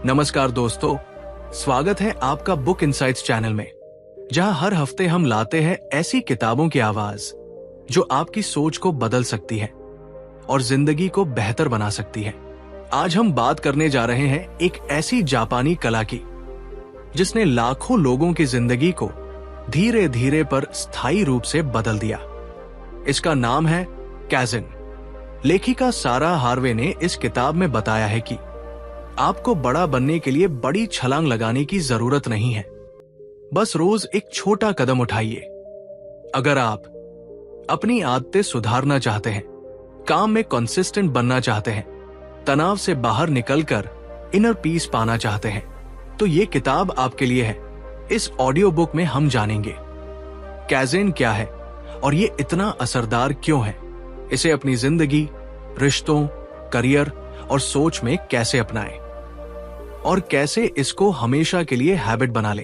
नमस्कार दोस्तों, स्वागत है आपका बुक इनसाइट्स चैनल में, जहां हर हफ्ते हम लाते हैं ऐसी किताबों की आवाज जो आपकी सोच को बदल सकती है और जिंदगी को बेहतर बना सकती है। आज हम बात करने जा रहे हैं एक ऐसी जापानी कला की जिसने लाखों लोगों की जिंदगी को धीरे धीरे पर स्थायी रूप से बदल दिया। इसका नाम है काइज़ेन। लेखिका सारा हार्वे ने इस किताब में बताया है कि आपको बड़ा बनने के लिए बड़ी छलांग लगाने की जरूरत नहीं है, बस रोज एक छोटा कदम उठाइए। अगर आप अपनी आदतें सुधारना चाहते हैं, काम में कंसिस्टेंट बनना चाहते हैं, तनाव से बाहर निकलकर इनर पीस पाना चाहते हैं, तो ये किताब आपके लिए है। इस ऑडियो बुक में हम जानेंगे काइज़ेन क्या है और ये इतना असरदार क्यों है, इसे अपनी जिंदगी, रिश्तों, करियर और सोच में कैसे अपनाएं और कैसे इसको हमेशा के लिए हैबिट बना ले।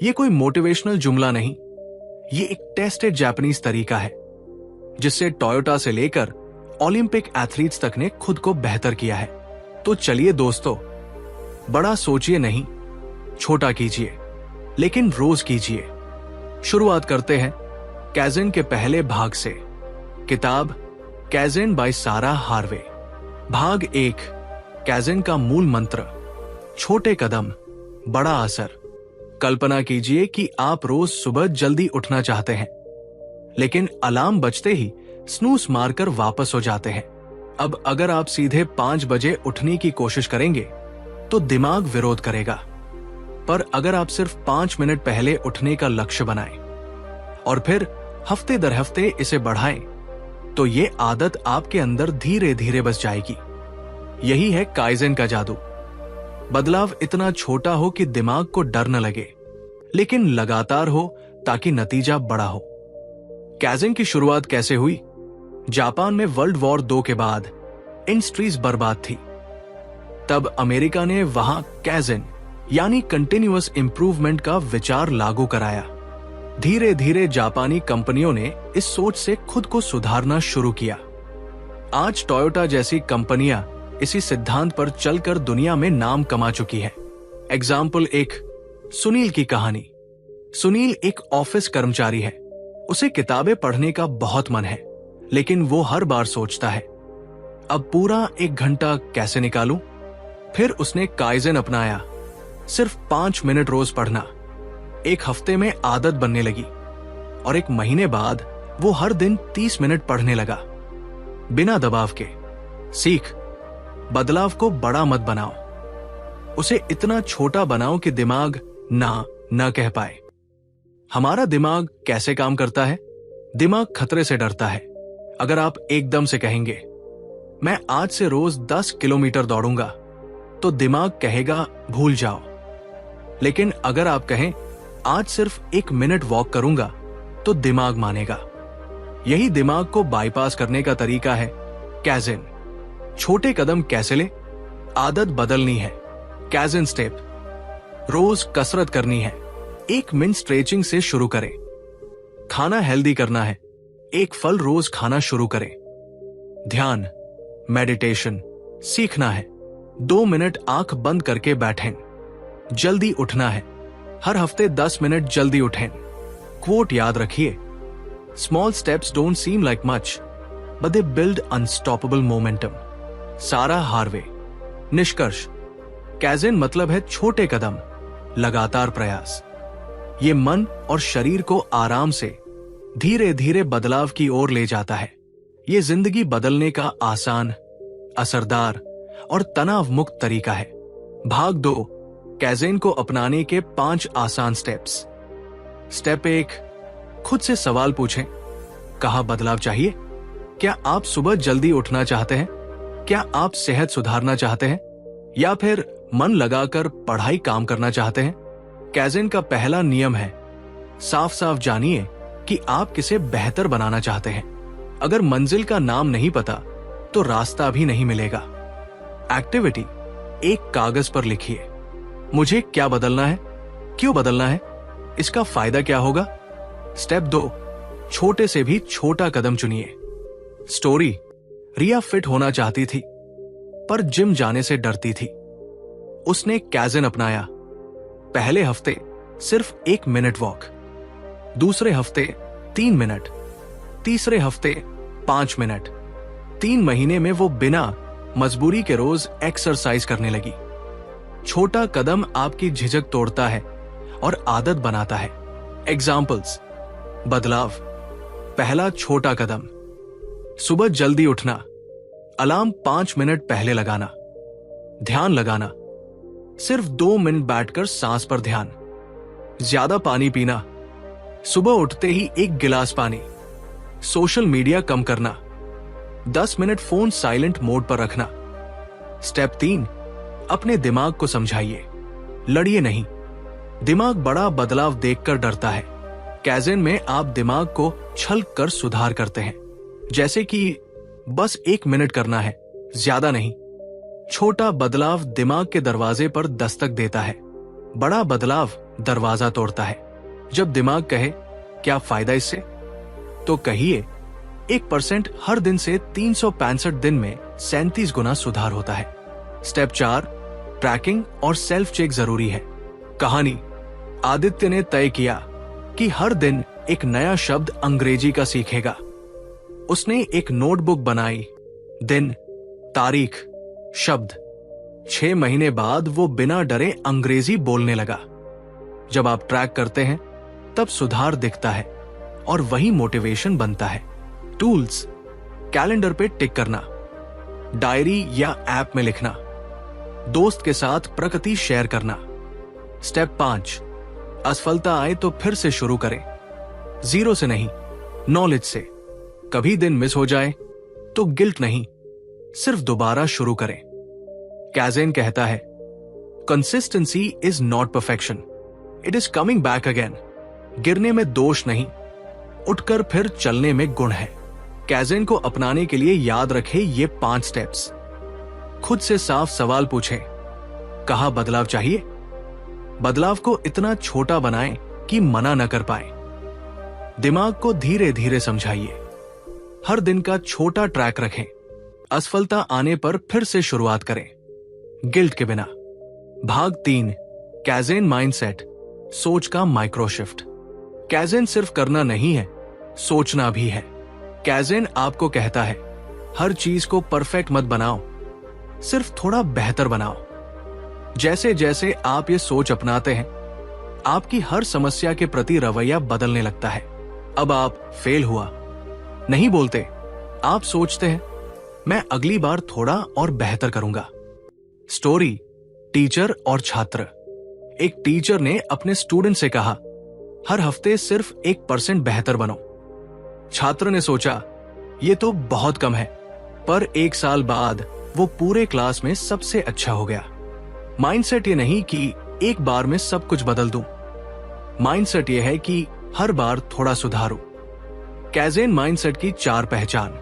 ये कोई मोटिवेशनल जुमला नहीं, ये एक टेस्टेड जापानीज तरीका है जिससे टोयोटा से लेकर ओलंपिक एथलीट्स तक ने खुद को बेहतर किया है। तो चलिए दोस्तों, बड़ा सोचिए नहीं, छोटा कीजिए, लेकिन रोज कीजिए। शुरुआत करते हैं काइज़ेन के पहले भाग से। किताब काइज़ेन बाय सारा हार्वे। भाग 1, काइज़ेन का मूल मंत्र, छोटे कदम, बड़ा असर। कल्पना कीजिए कि आप रोज सुबह जल्दी उठना चाहते हैं, लेकिन अलार्म बजते ही स्नूज मारकर वापस हो जाते हैं। अब अगर आप सीधे 5 बजे उठने की कोशिश करेंगे तो दिमाग विरोध करेगा, पर अगर आप सिर्फ 5 मिनट पहले उठने का लक्ष्य बनाएं और फिर हफ्ते दर हफ्ते इसे बढ़ाएं, तो ये आदत आपके अंदर धीरे धीरे बस जाएगी। यही है काइज़ेन का जादू। बदलाव इतना छोटा हो कि दिमाग को डर न लगे, लेकिन लगातार हो ताकि नतीजा बड़ा हो। काइज़ेन की शुरुआत कैसे हुई? जापान में वर्ल्ड वॉर 2 के बाद इंडस्ट्रीज बर्बाद थी। तब अमेरिका ने वहां काइज़ेन यानी कंटिन्यूअस इंप्रूवमेंट का विचार लागू कराया। धीरे धीरे जापानी कंपनियों ने इस सोच से खुद को सुधारना शुरू किया। आज टोयोटा जैसी कंपनियां इसी सिद्धांत पर चलकर दुनिया में नाम कमा चुकी है। एग्जाम्पल 1, सुनील की कहानी। सुनील एक ऑफिस कर्मचारी है। उसे किताबें पढ़ने का बहुत मन है, लेकिन वो हर बार सोचता है, अब पूरा 1 घंटा कैसे निकालूं? फिर उसने काइज़ेन अपनाया, सिर्फ 5 मिनट रोज पढ़ना। एक हफ्ते में आदत बनने लगी और 1 महीने बाद वो हर दिन 30 मिनट पढ़ने लगा, बिना दबाव के। सीख, बदलाव को बड़ा मत बनाओ, उसे इतना छोटा बनाओ कि दिमाग ना कह पाए। हमारा दिमाग कैसे काम करता है? दिमाग खतरे से डरता है। अगर आप एकदम से कहेंगे, मैं आज से रोज 10 किलोमीटर दौड़ूंगा, तो दिमाग कहेगा भूल जाओ। लेकिन अगर आप कहें, आज सिर्फ 1 मिनट वॉक करूंगा, तो दिमाग मानेगा। यही दिमाग को बाईपास करने का तरीका है काइज़ेन। छोटे कदम कैसे ले? आदत बदलनी है, काइज़ेन स्टेप। रोज कसरत करनी है, 1 मिनट स्ट्रेचिंग से शुरू करें। खाना हेल्दी करना है, 1 फल रोज खाना शुरू करें। ध्यान, मेडिटेशन सीखना है, 2 मिनट आंख बंद करके बैठें। जल्दी उठना है, हर हफ्ते 10 मिनट जल्दी उठें। क्वोट याद रखिए, small steps don't seem like much, but they build unstoppable momentum. सारा हार्वे। निष्कर्ष, काइज़ेन मतलब है छोटे कदम, लगातार प्रयास। ये मन और शरीर को आराम से धीरे धीरे बदलाव की ओर ले जाता है। ये जिंदगी बदलने का आसान, असरदार और तनाव मुक्त तरीका है। भाग 2, काइज़ेन को अपनाने के 5 आसान स्टेप्स। स्टेप 1, खुद से सवाल पूछें, कहाँ बदलाव चाहिए? क्या आप सुबह जल्दी उठना चाहते हैं? क्या आप सेहत सुधारना चाहते हैं? या फिर मन लगाकर पढ़ाई काम करना चाहते हैं? काइज़ेन का पहला नियम है, साफ साफ जानिए कि आप किसे बेहतर बनाना चाहते हैं। अगर मंजिल का नाम नहीं पता तो रास्ता भी नहीं मिलेगा। एक्टिविटी, एक कागज पर लिखिए, मुझे क्या बदलना है, क्यों बदलना है, इसका फायदा क्या होगा। स्टेप 2, छोटे से भी छोटा कदम चुनिए। स्टोरी, रिया फिट होना चाहती थी पर जिम जाने से डरती थी। उसने कैज़न अपनाया। पहले हफ्ते सिर्फ 1 मिनट वॉक, दूसरे हफ्ते 3 मिनट, तीसरे हफ्ते 5 मिनट। 3 महीने में वो बिना मजबूरी के रोज एक्सरसाइज करने लगी। छोटा कदम आपकी झिझक तोड़ता है और आदत बनाता है। एग्जाम्पल्स: बदलाव। पहला छोटा कदम, सुबह जल्दी उठना, अलार्म 5 मिनट पहले लगाना। ध्यान लगाना, सिर्फ 2 मिनट बैठकर सांस पर ध्यान। ज्यादा पानी पीना, सुबह उठते ही 1 गिलास पानी। सोशल मीडिया कम करना, 10 मिनट फोन साइलेंट मोड पर रखना। स्टेप 3, अपने दिमाग को समझाइए, लड़िए नहीं। दिमाग बड़ा बदलाव देखकर डरता है। कैज़न में आप दिमाग को छल कर सुधार करते हैं, जैसे कि बस 1 मिनट करना है, ज्यादा नहीं। छोटा बदलाव दिमाग के दरवाजे पर दस्तक देता है, बड़ा बदलाव दरवाजा तोड़ता है। जब दिमाग कहे क्या फायदा इससे, तो कहिए 1% हर दिन से 365 दिन में 37 गुना सुधार होता है। स्टेप 4, ट्रैकिंग और सेल्फ चेक जरूरी है। कहानी: आदित्य ने तय किया कि हर दिन एक नया शब्द अंग्रेजी का सीखेगा। उसने एक नोटबुक बनाई, दिन, तारीख, शब्द। 6 महीने बाद वो बिना डरे अंग्रेजी बोलने लगा। जब आप ट्रैक करते हैं तब सुधार दिखता है और वही मोटिवेशन बनता है। टूल्स: कैलेंडर पे टिक करना, डायरी या ऐप में लिखना, दोस्त के साथ प्रगति शेयर करना। स्टेप 5, असफलता आए तो फिर से शुरू करें, 0 से नहीं, नॉलेज से। कभी दिन मिस हो जाए तो गिल्ट नहीं, सिर्फ दोबारा शुरू करें। कैज़न कहता है, consistency is not perfection, it is coming back again. गिरने में दोष नहीं, उठकर फिर चलने में गुण है। कैज़न को अपनाने के लिए याद रखें ये 5 स्टेप्स। खुद से साफ सवाल पूछें, कहाँ बदलाव चाहिए? बदलाव को इतना छोटा बनाएं कि मना न कर पाए। दिमाग को धीरे धीरे समझाइए। हर दिन का छोटा ट्रैक रखें। असफलता आने पर फिर से शुरुआत करें, गिल्ट के बिना। भाग 3, कैज़न माइंडसेट, सोच का माइक्रो शिफ्ट। कैज़न सिर्फ करना नहीं है, सोचना भी है। कैज़न आपको कहता है, हर चीज को परफेक्ट मत बनाओ, सिर्फ थोड़ा बेहतर बनाओ। जैसे जैसे आप ये सोच अपनाते हैं, आपकी हर समस्या के प्रति रवैया बदलने लगता है। अब आप फेल हुआ नहीं बोलते, आप सोचते हैं मैं अगली बार थोड़ा और बेहतर करूंगा। स्टोरी: टीचर और छात्र। एक टीचर ने अपने स्टूडेंट से कहा, हर हफ्ते सिर्फ 1% बेहतर बनो। छात्र ने सोचा ये तो बहुत कम है, पर 1 साल बाद वो पूरे क्लास में सबसे अच्छा हो गया। माइंडसेट ये नहीं कि एक बार में सब कुछ बदल दूं, माइंडसेट ये है कि हर बार थोड़ा सुधारूं। कैज़न माइंडसेट की 4 पहचान: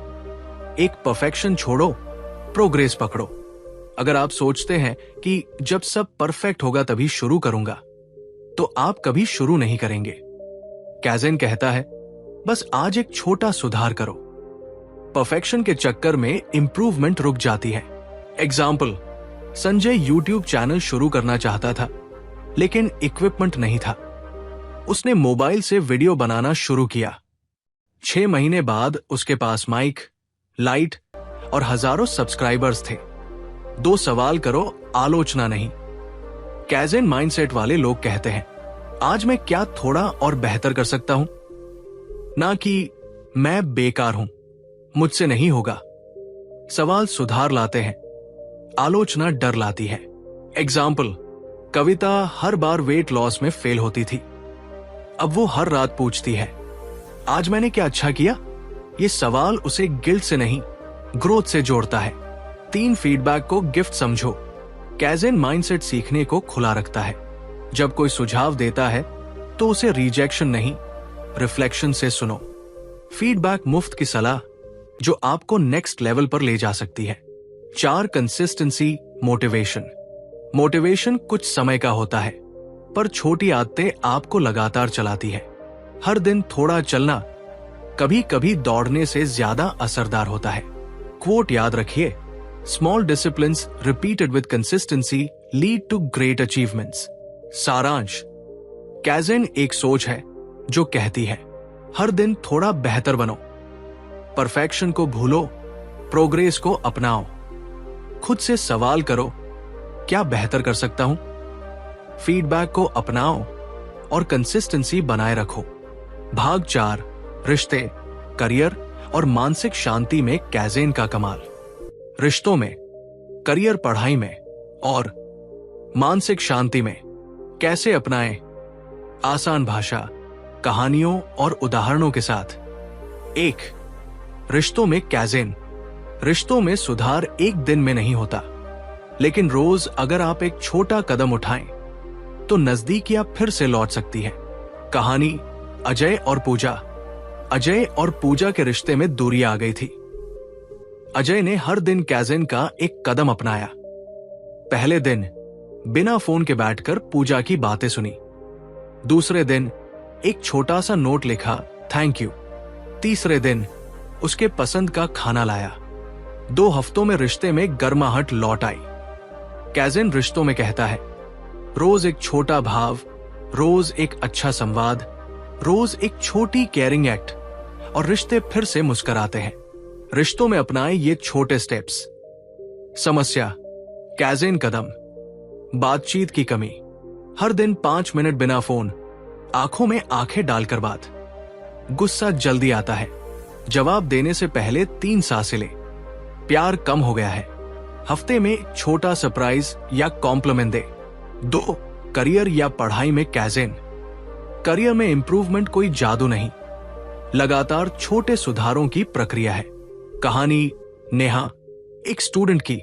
1, परफेक्शन छोड़ो, प्रोग्रेस पकड़ो। अगर आप सोचते हैं कि जब सब परफेक्ट होगा तभी शुरू करूंगा, तो आप कभी शुरू नहीं करेंगे। कैज़न कहता है, बस आज एक छोटा सुधार करो। परफेक्शन के चक्कर में इंप्रूवमेंट रुक जाती है। एग्जाम्पल: संजय यूट्यूब चैनल शुरू करना चाहता था, लेकिन इक्विपमेंट नहीं था। उसने मोबाइल से वीडियो बनाना शुरू किया। 6 महीने बाद उसके पास माइक, लाइट और हजारों सब्सक्राइबर्स थे। 2 सवाल करो, आलोचना नहीं। कैज़न माइंडसेट वाले लोग कहते हैं, आज मैं क्या थोड़ा और बेहतर कर सकता हूं, ना कि मैं बेकार हूं, मुझसे नहीं होगा। सवाल सुधार लाते हैं, आलोचना डर लाती है। एग्जाम्पल: कविता हर बार वेट लॉस में फेल होती थी, अब वो हर रात पूछती है, आज मैंने क्या अच्छा किया? ये सवाल उसे गिल्ट से नहीं, ग्रोथ से जोड़ता है। 3 फीडबैक को गिफ्ट समझो। कैज़न माइंडसेट सीखने को खुला रखता है। जब कोई सुझाव देता है तो उसे रिजेक्शन नहीं, रिफ्लेक्शन से सुनो। फीडबैक मुफ्त की सलाह जो आपको नेक्स्ट लेवल पर ले जा सकती है। 4, कंसिस्टेंसी, मोटिवेशन। मोटिवेशन कुछ समय का होता है, पर छोटी आदतें आपको लगातार चलाती है। हर दिन थोड़ा चलना कभी कभी दौड़ने से ज्यादा असरदार होता है। क्वोट याद रखिए, small disciplines repeated with consistency lead to great achievements. सारांश, कैज़ेन एक सोच है जो कहती है हर दिन थोड़ा बेहतर बनो। परफेक्शन को भूलो, प्रोग्रेस को अपनाओ। खुद से सवाल करो, क्या बेहतर कर सकता हूं? फीडबैक को अपनाओ और कंसिस्टेंसी बनाए रखो। भाग 4, रिश्ते, करियर और मानसिक शांति में कैज़ेन का कमाल। रिश्तों में, करियर, पढ़ाई में और मानसिक शांति में कैसे अपनाएं? आसान भाषा, कहानियों और उदाहरणों के साथ। 1. रिश्तों में कैज़ेन। रिश्तों में सुधार एक दिन में नहीं होता, लेकिन रोज अगर आप एक छोटा कदम उठाएं तो नजदीकियां फिर से लौट सकती है। कहानी, अजय और पूजा। अजय और पूजा के रिश्ते में दूरी आ गई थी। अजय ने हर दिन कैज़ेन का एक कदम अपनाया। पहले दिन बिना फोन के बैठकर पूजा की बातें सुनी। दूसरे दिन एक छोटा सा नोट लिखा, थैंक यू। तीसरे दिन उसके पसंद का खाना लाया। 2 हफ्तों में रिश्ते में गर्माहट लौट आई। कैज़ेन रिश्तों में कहता है, रोज एक छोटा भाव, रोज एक अच्छा संवाद, रोज एक छोटी केयरिंग एक्ट और रिश्ते फिर से मुस्कुराते हैं। रिश्तों में अपनाएं ये छोटे स्टेप्स। समस्या, कैज़ेन कदम। बातचीत की कमी। हर दिन 5 मिनट बिना फोन, आंखों में आंखें डालकर बात। गुस्सा जल्दी आता है, जवाब देने से पहले 3 सांसें ले। प्यार कम हो गया है, हफ्ते में छोटा सरप्राइज या कॉम्प्लीमेंट दे। 2. करियर या पढ़ाई में कैज़ेन। करियर में इंप्रूवमेंट कोई जादू नहीं, लगातार छोटे सुधारों की प्रक्रिया है। कहानी, नेहा, एक स्टूडेंट की।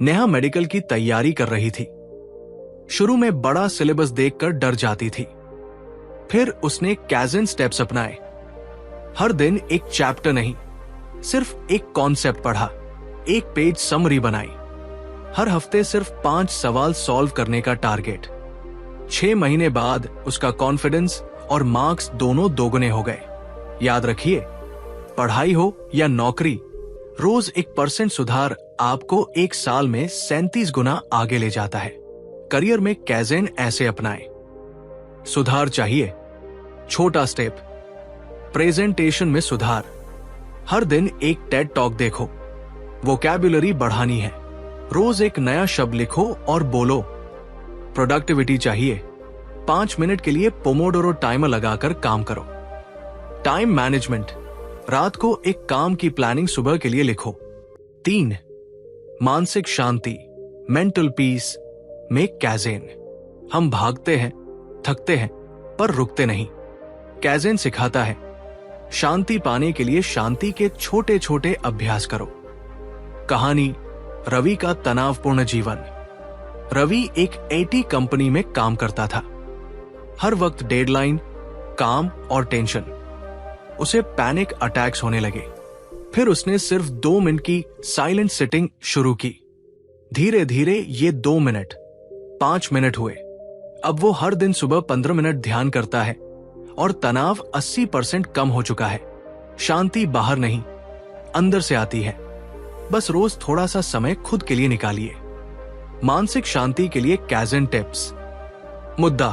नेहा मेडिकल की तैयारी कर रही थी। शुरू में बड़ा सिलेबस देखकर डर जाती थी, फिर उसने कैज़ेन स्टेप्स अपनाए। हर दिन एक चैप्टर नहीं, सिर्फ एक कॉन्सेप्ट पढ़ा, एक पेज समरी बनाई। हर हफ्ते सिर्फ 5 सवाल सॉल्व करने का टारगेट। 6 महीने बाद उसका कॉन्फिडेंस और मार्क्स दोनों दोगुने हो गए। याद रखिए, पढ़ाई हो या नौकरी, रोज 1% सुधार आपको 1 साल में 37 गुना आगे ले जाता है। करियर में कैज़ेन ऐसे अपनाएं। सुधार चाहिए? छोटा स्टेप, प्रेजेंटेशन में सुधार। हर दिन एक टेड टॉक देखो, वोकैब्युलरी बढ़ानी है। रोज एक नया शब्द लिखो और बोलो। प्रोडक्टिविटी चाहिए? 5 मिनट के लिए पोमोडोरो टाइमर लगाकर काम करो। टाइम मैनेजमेंट, रात को एक काम की प्लानिंग सुबह के लिए लिखो। 3. मानसिक शांति, मेंटल पीस में कैज़ेन। हम भागते हैं, थकते हैं, पर रुकते नहीं। कैज़ेन सिखाता है, शांति पाने के लिए शांति के छोटे छोटे अभ्यास करो। कहानी, रवि का तनावपूर्ण जीवन। रवि एक आईटी कंपनी में काम करता था। हर वक्त डेडलाइन, काम और टेंशन। उसे पैनिक अटैक्स होने लगे। फिर उसने सिर्फ 2 मिनट की साइलेंट सिटिंग शुरू की। धीरे धीरे ये 2 मिनट 5 मिनट हुए। अब वो हर दिन सुबह 15 मिनट ध्यान करता है और तनाव 80% कम हो चुका है। शांति बाहर नहीं, अंदर से आती है। बस रोज थोड़ा सा समय खुद के लिए निकालिए। मानसिक शांति के लिए कैज़ेन टिप्स। मुद्दा,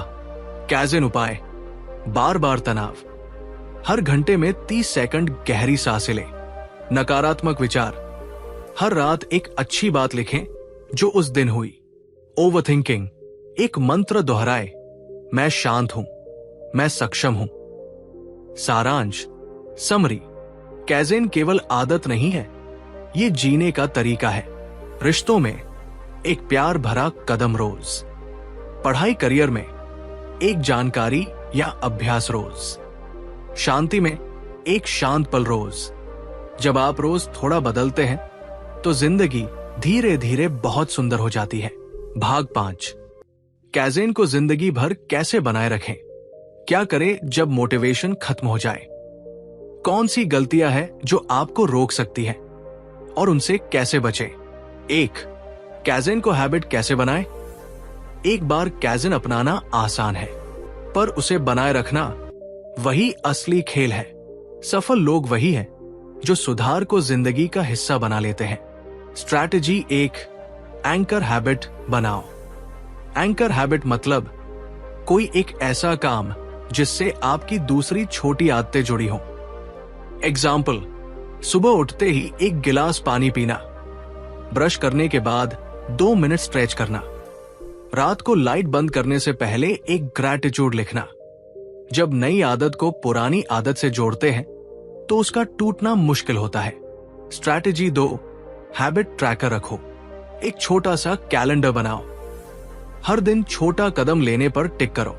कैज़ेन उपाय। बार बार तनाव, हर घंटे में 30 सेकंड गहरी सांसें लें। नकारात्मक विचार, हर रात एक अच्छी बात लिखें जो उस दिन हुई। ओवरथिंकिंग, एक मंत्र दोहराए, मैं शांत हूं, मैं सक्षम हूं। सारांश, समरी, कैज़ेन केवल आदत नहीं है, ये जीने का तरीका है। रिश्तों में एक प्यार भरा कदम रोज। पढ़ाई करियर में एक जानकारी या अभ्यास रोज। शांति में एक शांत पल रोज। जब आप रोज थोड़ा बदलते हैं तो जिंदगी धीरे धीरे बहुत सुंदर हो जाती है। भाग 5, कैज़ेन को जिंदगी भर कैसे बनाए रखें? क्या करें जब मोटिवेशन खत्म हो जाए? कौन सी गलतियां हैं जो आपको रोक सकती हैं और उनसे कैसे बचें? 1. कैज़ेन को हैबिट कैसे बनाएं? एक बार कैज़ेन अपनाना आसान है, पर उसे बनाए रखना वही असली खेल है। सफल लोग वही हैं जो सुधार को जिंदगी का हिस्सा बना लेते हैं। स्ट्रैटेजी 1, एंकर हैबिट बनाओ। एंकर हैबिट मतलब कोई एक ऐसा काम जिससे आपकी दूसरी छोटी आदतें जुड़ी हों। एग्जाम्पल, सुबह उठते ही एक गिलास पानी पीना, ब्रश करने के बाद 2 मिनट स्ट्रेच करना, रात को लाइट बंद करने से पहले एक ग्रैटिट्यूड लिखना। जब नई आदत को पुरानी आदत से जोड़ते हैं तो उसका टूटना मुश्किल होता है। स्ट्रैटेजी 2, हैबिट ट्रैकर रखो। एक छोटा सा कैलेंडर बनाओ। हर दिन छोटा कदम लेने पर टिक करो।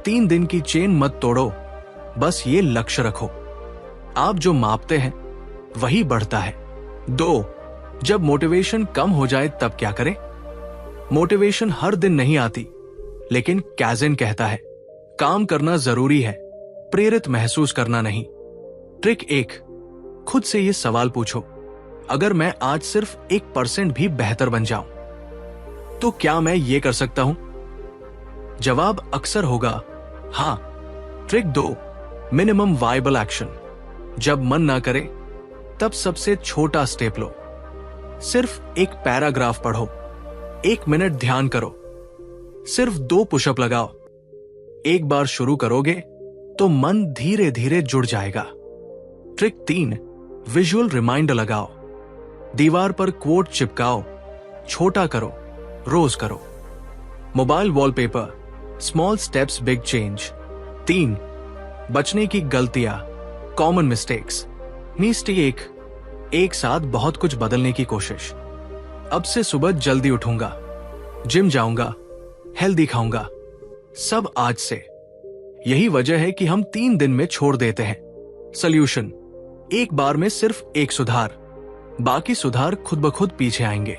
3 दिन की चेन मत तोड़ो, बस ये लक्ष्य रखो। आप जो मापते हैं वही बढ़ता है। 2, जब मोटिवेशन कम हो जाए तब क्या करें? मोटिवेशन हर दिन नहीं आती, लेकिन काइज़ेन कहता है काम करना जरूरी है, प्रेरित महसूस करना नहीं। ट्रिक 1, खुद से ये सवाल पूछो, अगर मैं आज सिर्फ 1% भी बेहतर बन जाऊं तो क्या मैं ये कर सकता हूं? जवाब अक्सर होगा हां। Trick 2, minimum viable action. जब मन ना करे तब सबसे छोटा स्टेप लो। सिर्फ एक पैराग्राफ पढ़ो, 1 मिनट ध्यान करो, सिर्फ 2 पुशअप लगाओ। एक बार शुरू करोगे तो मन धीरे धीरे जुड़ जाएगा। ट्रिक 3, विजुअल रिमाइंडर लगाओ। दीवार पर कोट चिपकाओ, छोटा करो, रोज करो। Mobile wallpaper, small steps big change. 3, बचने की गलतियां, कॉमन मिस्टेक्स। मिस्टेक 1, एक साथ बहुत कुछ बदलने की कोशिश। अब से सुबह जल्दी उठूंगा, जिम जाऊंगा, हेल्दी खाऊंगा, सब आज से। यही वजह है कि हम 3 दिन में छोड़ देते हैं। सॉल्यूशन, एक बार में सिर्फ एक सुधार, बाकी सुधार खुद ब खुद पीछे आएंगे।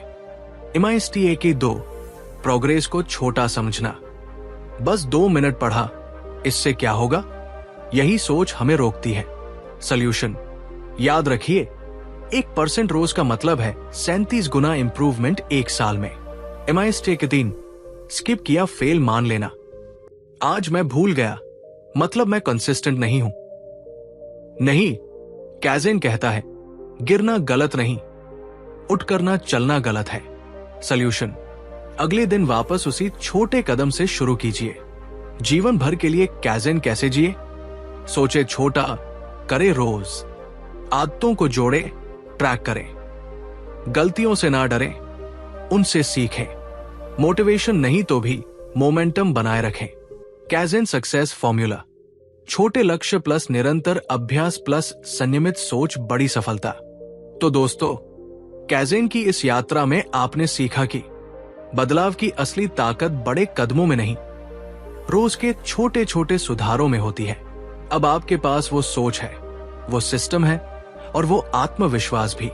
MISTAK 2, प्रोग्रेस को छोटा समझना। बस 2 मिनट पढ़ा, इससे क्या होगा? यही सोच हमें रोकती है। सॉल्यूशन, याद रखिए 1% रोज का मतलब है 37 गुना इंप्रूवमेंट 1 साल में। MISTAK 3, स्किप किया फेल मान लेना। आज मैं भूल गया मतलब मैं कंसिस्टेंट नहीं हूं। नहीं, काइज़ेन कहता है गिरना गलत नहीं, उठ करना चलना गलत है। सॉल्यूशन, अगले दिन वापस उसी छोटे कदम से शुरू कीजिए। जीवन भर के लिए काइज़ेन कैसे जिए? सोचे छोटा, करे रोज, आदतों को जोड़े, ट्रैक करें, गलतियों से ना डरें, उनसे सीखें। मोटिवेशन नहीं तो भी मोमेंटम बनाए रखें। काइज़ेन सक्सेस फॉर्मूला, छोटे लक्ष्य प्लस निरंतर अभ्यास प्लस संयमित सोच, बड़ी सफलता। तो दोस्तों, काइज़ेन की इस यात्रा में आपने सीखा कि बदलाव की असली ताकत बड़े कदमों में नहीं, रोज के छोटे छोटे सुधारों में होती है। अब आपके पास वो सोच है, वो सिस्टम है और वो आत्मविश्वास भी,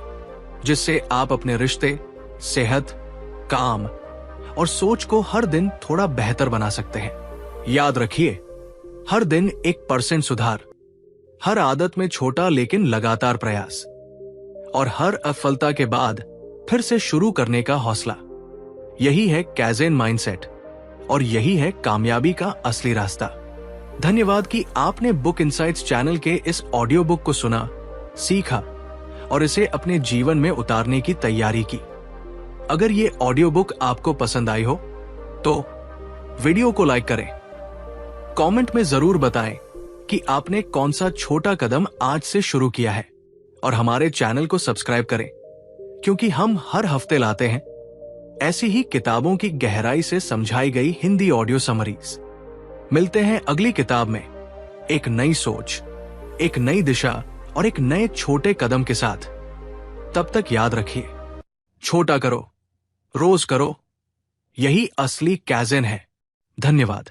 जिससे आप अपने रिश्ते, सेहत, काम और सोच को हर दिन थोड़ा बेहतर बना सकते हैं। याद रखिए, हर दिन 1% सुधार, हर आदत में छोटा लेकिन लगातार प्रयास, और हर असफलता के बाद फिर से शुरू करने का हौसला। यही है काइज़ेन माइंडसेट और यही है कामयाबी का असली रास्ता। धन्यवाद कि आपने बुक इनसाइट्स चैनल के इस ऑडियो बुक को सुना, सीखा और इसे अपने जीवन में उतारने की तैयारी की। अगर ये ऑडियो बुक आपको पसंद आई हो तो वीडियो को लाइक करें, कमेंट में जरूर बताएं कि आपने कौन सा छोटा कदम आज से शुरू किया है, और हमारे चैनल को सब्सक्राइब करें, क्योंकि हम हर हफ्ते लाते हैं ऐसी ही किताबों की गहराई से समझाई गई हिंदी ऑडियो समरीज। मिलते हैं अगली किताब में एक नई सोच, एक नई दिशा और एक नए छोटे कदम के साथ। तब तक याद रखिए, छोटा करो, रोज करो, यही असली काइज़ेन है। धन्यवाद।